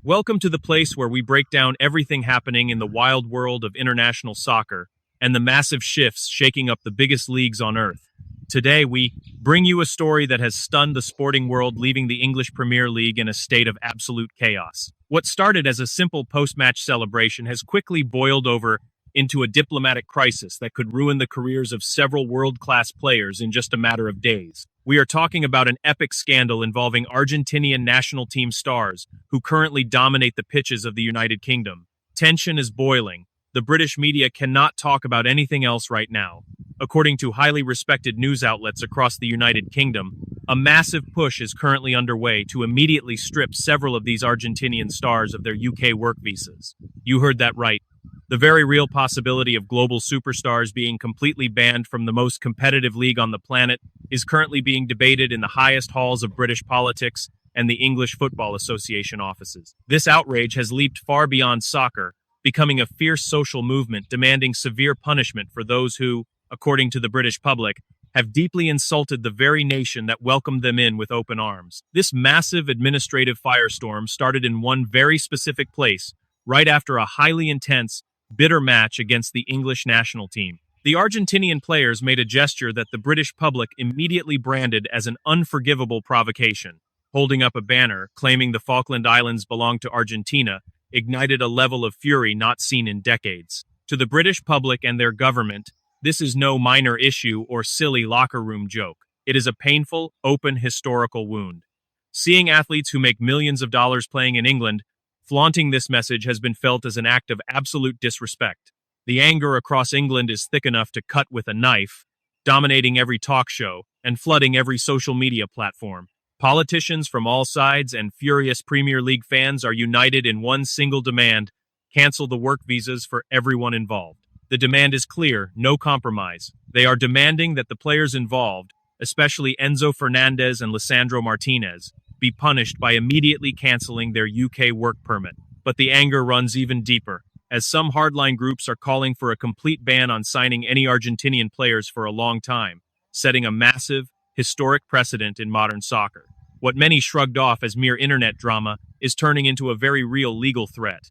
Welcome to the place where we break down everything happening in the wild world of international soccer and the massive shifts shaking up the biggest leagues on earth. Today, we bring you a story that has stunned the sporting world, leaving the English Premier League in a state of absolute chaos. What started as a simple post-match celebration has quickly boiled over into a diplomatic crisis that could ruin the careers of several world-class players in just a matter of days. We are talking about an epic scandal involving Argentinian national team stars who currently dominate the pitches of the United Kingdom. Tension is boiling. The British media cannot talk about anything else right now. According to highly respected news outlets across the United Kingdom, a massive push is currently underway to immediately strip several of these Argentinian stars of their UK work visas. You heard that right. The very real possibility of global superstars being completely banned from the most competitive league on the planet is currently being debated in the highest halls of British politics and the English Football Association offices. This outrage has leaped far beyond soccer, becoming a fierce social movement demanding severe punishment for those who, according to the British public, have deeply insulted the very nation that welcomed them in with open arms. This massive administrative firestorm started in one very specific place, right after a highly intense, bitter match against the English national team. The Argentinian players made a gesture that the British public immediately branded as an unforgivable provocation. Holding up a banner claiming the Falkland Islands belong to Argentina ignited a level of fury not seen in decades. To the British public and their government, this is no minor issue or silly locker room joke. It is a painful, open, historical wound. Seeing athletes who make millions of dollars playing in England flaunting this message has been felt as an act of absolute disrespect. The anger across England is thick enough to cut with a knife, dominating every talk show and flooding every social media platform. Politicians from all sides and furious Premier League fans are united in one single demand: cancel the work visas for everyone involved. The demand is clear, no compromise. They are demanding that the players involved, especially Enzo Fernandez and Lisandro Martinez, be punished by immediately canceling their UK work permit. But the anger runs even deeper, as some hardline groups are calling for a complete ban on signing any Argentinian players for a long time, setting a massive, historic precedent in modern soccer. What many shrugged off as mere internet drama is turning into a very real legal threat.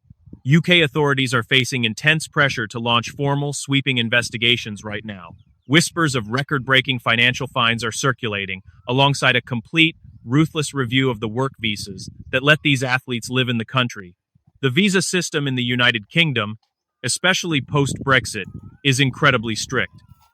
UK authorities are facing intense pressure to launch formal, sweeping investigations right now. Whispers of record-breaking financial fines are circulating, alongside a complete, ruthless review of the work visas that let these athletes live in the country. The visa system in the United Kingdom, especially post-Brexit, is incredibly strict.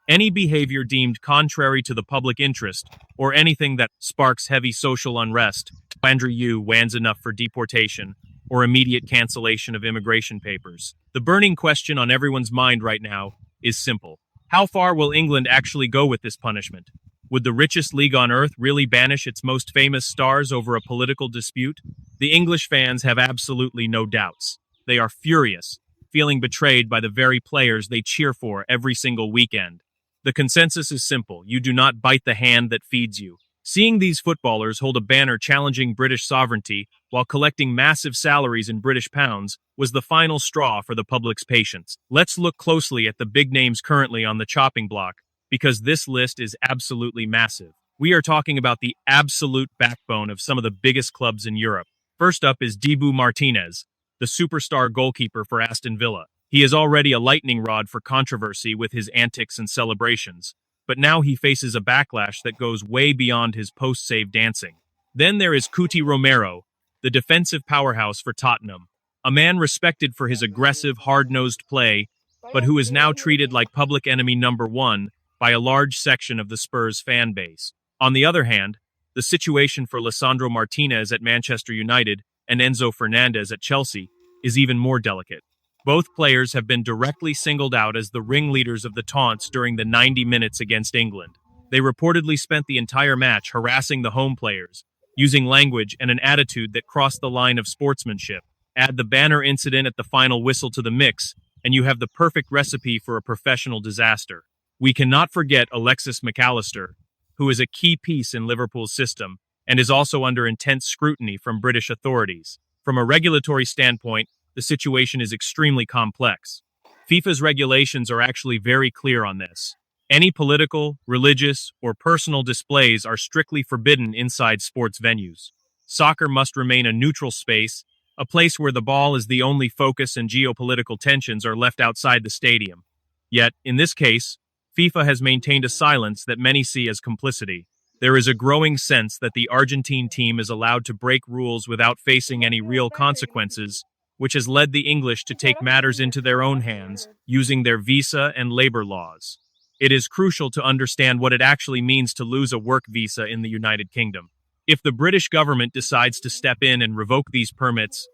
Any behavior deemed contrary to the public interest, or anything that sparks heavy social unrest, betwyueen enough for deportation or immediate cancellation of immigration papers. The burning question on everyone's mind right now is simple. How far will England actually go with this punishment? Would the richest league on earth really banish its most famous stars over a political dispute? The English fans have absolutely no doubts. They are furious, feeling betrayed by the very players they cheer for every single weekend. The consensus is simple: you do not bite the hand that feeds you. Seeing these footballers hold a banner challenging British sovereignty while collecting massive salaries in British pounds was the final straw for the public's patience. Let's look closely at the big names currently on the chopping block, because this list is absolutely massive. We are talking about the absolute backbone of some of the biggest clubs in Europe. First up is Dibu Martinez, the superstar goalkeeper for Aston Villa. He is already a lightning rod for controversy with his antics and celebrations, but now he faces a backlash that goes way beyond his post-save dancing. Then there is Cuti Romero, the defensive powerhouse for Tottenham, a man respected for his aggressive, hard-nosed play, but who is now treated like public enemy number one by a large section of the Spurs fan base. On the other hand, the situation for Lisandro Martinez at Manchester United and Enzo Fernandez at Chelsea is even more delicate. Both players have been directly singled out as the ringleaders of the taunts during the 90 minutes against England. They reportedly spent the entire match harassing the home players, using language and an attitude that crossed the line of sportsmanship. Add the banner incident at the final whistle to the mix, and you have the perfect recipe for a professional disaster. We cannot forget Alexis McAllister, who is a key piece in Liverpool's system and is also under intense scrutiny from British authorities. From a regulatory standpoint, the situation is extremely complex. FIFA's regulations are actually very clear on this. Any political, religious, or personal displays are strictly forbidden inside sports venues. Soccer must remain a neutral space, a place where the ball is the only focus and geopolitical tensions are left outside the stadium. Yet, in this case, FIFA has maintained a silence that many see as complicity. There is a growing sense that the Argentine team is allowed to break rules without facing any real consequences, which has led the English to take matters into their own hands, using their visa and labor laws. It is crucial to understand what it actually means to lose a work visa in the United Kingdom. If the British government decides to step in and revoke these permits,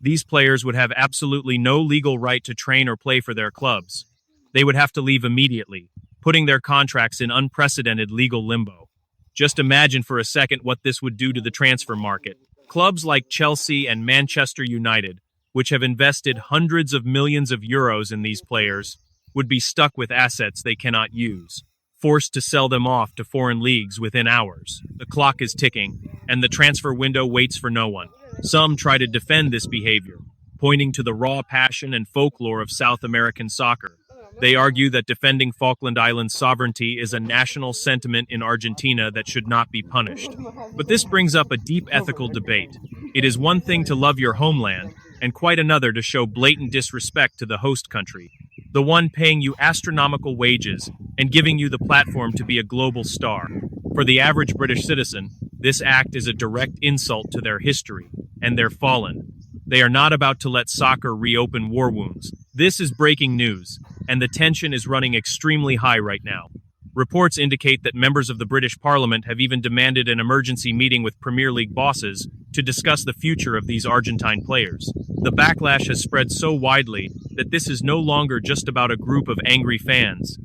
these players would have absolutely no legal right to train or play for their clubs. They would have to leave immediately, putting their contracts in unprecedented legal limbo. Just imagine for a second what this would do to the transfer market. Clubs like Chelsea and Manchester United, which have invested hundreds of millions of euros in these players, would be stuck with assets they cannot use, forced to sell them off to foreign leagues within hours. The clock is ticking, and the transfer window waits for no one. Some try to defend this behavior, pointing to the raw passion and folklore of South American soccer. They argue that defending Falkland Islands sovereignty is a national sentiment in Argentina that should not be punished. But this brings up a deep ethical debate. It is one thing to love your homeland, and quite another to show blatant disrespect to the host country, the one paying you astronomical wages and giving you the platform to be a global star. For the average British citizen, this act is a direct insult to their history and their fallen. They are not about to let soccer reopen war wounds. This is breaking news, and the tension is running extremely high right now. Reports indicate that members of the British Parliament have even demanded an emergency meeting with Premier League bosses to discuss the future of these Argentine players. The backlash has spread so widely that this is no longer just about a group of angry fans.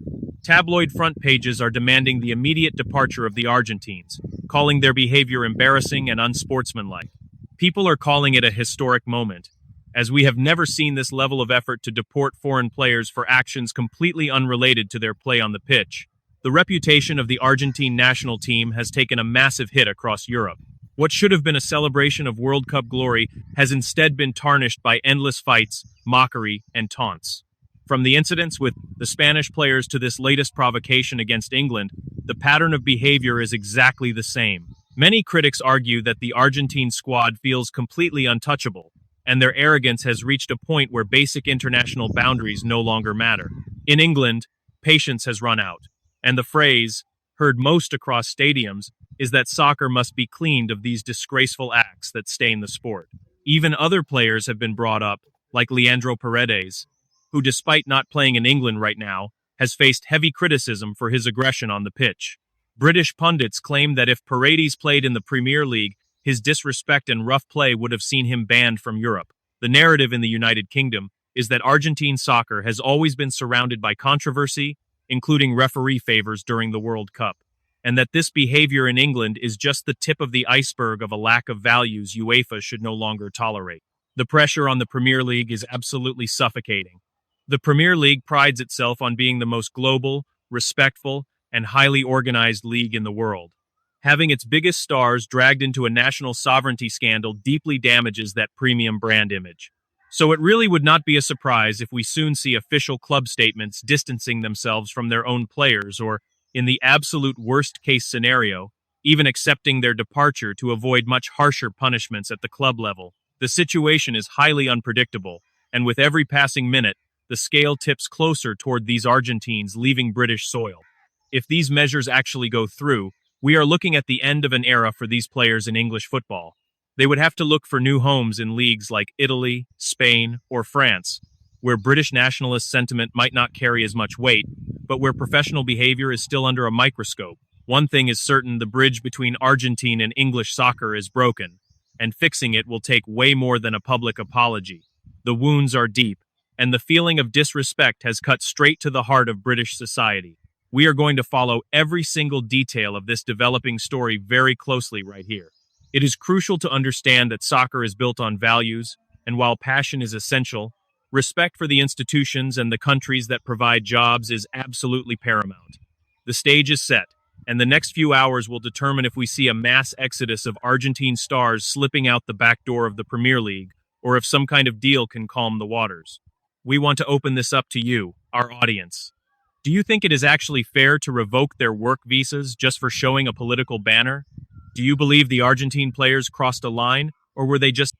Tabloid front pages are demanding the immediate departure of the Argentines, calling their behavior embarrassing and unsportsmanlike. People are calling it a historic moment, as we have never seen this level of effort to deport foreign players for actions completely unrelated to their play on the pitch. The reputation of the Argentine national team has taken a massive hit across Europe. What should have been a celebration of World Cup glory has instead been tarnished by endless fights, mockery, and taunts. From the incidents with the Spanish players to this latest provocation against England, the pattern of behavior is exactly the same. Many critics argue that the Argentine squad feels completely untouchable, and their arrogance has reached a point where basic international boundaries no longer matter. In England, patience has run out, and the phrase, heard most across stadiums, is that soccer must be cleaned of these disgraceful acts that stain the sport. Even other players have been brought up, like Leandro Paredes, who, despite not playing in England right now, has faced heavy criticism for his aggression on the pitch. British pundits claim that if Paredes played in the Premier League, his disrespect and rough play would have seen him banned from Europe. The narrative in the United Kingdom is that Argentine soccer has always been surrounded by controversy, including referee favors during the World Cup, and that this behavior in England is just the tip of the iceberg of a lack of values UEFA should no longer tolerate. The pressure on the Premier League is absolutely suffocating. The Premier League prides itself on being the most global, respectful, and highly organized league in the world. Having its biggest stars dragged into a national sovereignty scandal deeply damages that premium brand image. So it really would not be a surprise if we soon see official club statements distancing themselves from their own players or, in the absolute worst-case scenario, even accepting their departure to avoid much harsher punishments at the club level. The situation is highly unpredictable, and with every passing minute, the scale tips closer toward these Argentines leaving British soil. If these measures actually go through, we are looking at the end of an era for these players in English football. They would have to look for new homes in leagues like Italy, Spain, or France, where British nationalist sentiment might not carry as much weight, but where professional behavior is still under a microscope. One thing is certain: the bridge between Argentine and English soccer is broken, and fixing it will take way more than a public apology. The wounds are deep, and the feeling of disrespect has cut straight to the heart of British society. We are going to follow every single detail of this developing story very closely right here. It is crucial to understand that soccer is built on values, and while passion is essential, respect for the institutions and the countries that provide jobs is absolutely paramount. The stage is set, and the next few hours will determine if we see a mass exodus of Argentine stars slipping out the back door of the Premier League, or if some kind of deal can calm the waters. We want to open this up to you, our audience. Do you think it is actually fair to revoke their work visas just for showing a political banner? Do you believe the Argentine players crossed a line, or were they just